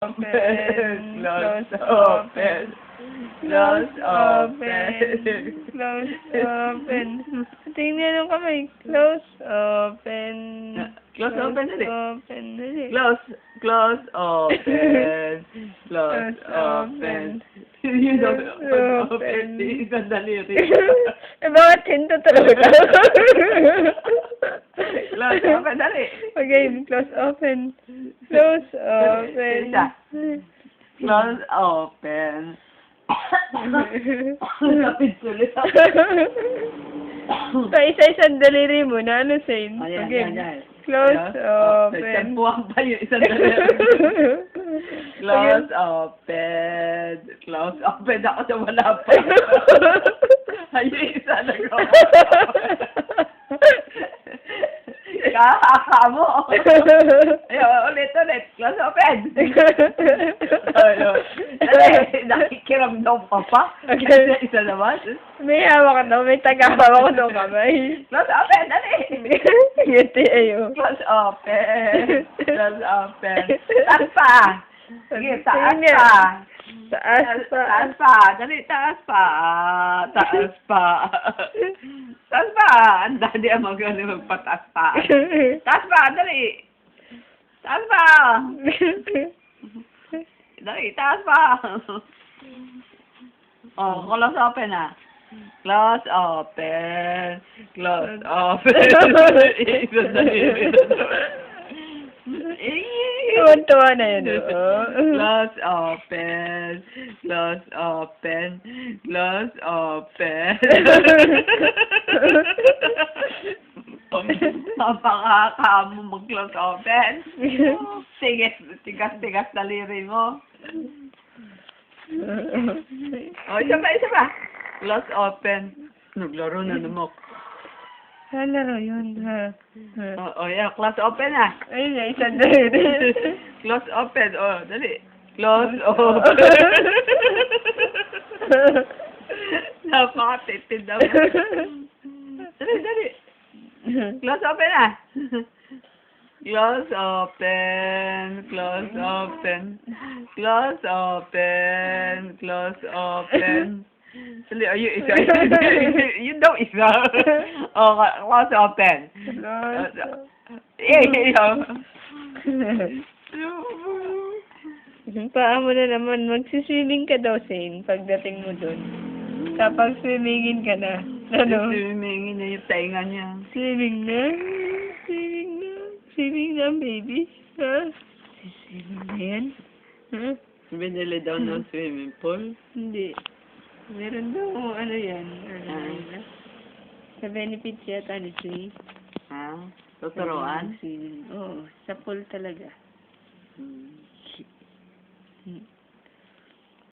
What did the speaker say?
Open, close, open, close, open, close, open. Tingnan yung kamay. Close, open, Close, open, dali. open, dali. Close, close, open, close, open. Yun daw, open, isang daliri. Eh, bakit hinto talaga? Close, open, dali. Okay, close, open. Close, open. Isa. Close, open. Kapit sulit. So, isa-isang daliri mo na, ano, Sain? Ayan, Okay. ayan, ayan. Close, open. Nagtampuan pa yung isang daliri. Close, open. Close, open. Ako sa wala pa. Ayun, isa na ko. Kakaka mo. Ayun, ulit. Close, open. Ayun. Dali, nakikiramdam pa pa. Okay. Isa naman. May hawak daw, may taga-hawak daw kamay. Close, open. Dali. Ngiti ayo. Close, open. Close, open. Taas pa. Sige, taas Sige. pa. Taas pa. Taas pa. Dali, taas pa. Taas pa. Taas pa. Ang dali ang magpataas pa. Taas pa. Dali. Taas pa. Dali, taas pa. Oh, close open na. Close open. Close open. Isa dali. Tuwan-tuwa na yun. Oh. Close open. Close open. Close open. Napakakamo mag-close open. Tigas-tigas daliri mo. O, isa pa. Close open. Naglaro na naman. Laro yun, ha? Yeah, close open na. Ayun na, isang daliri. Close open. Dali. Close open. Napakatitid ako. Dali. Close open na. Close open. Close open. Close open. Close open. Dali, ayun, isa. Yun daw isa. Close open. Paa mo na naman, magsiswimming ka daw, Sain, pagdating mo dun. Kapag swimmingin ka na. Ano? Swimmingin na yung tainga niya. Swimming na? Swimming na? Swimming na, baby? Ha? Swimming na yan? Ha? Binili daw ng swimming pool. Hindi. Meron daw, ano yan? Sa benefits yata ni Sui. Ha? Tuturuan? Oo, sa pool talaga. Hmm.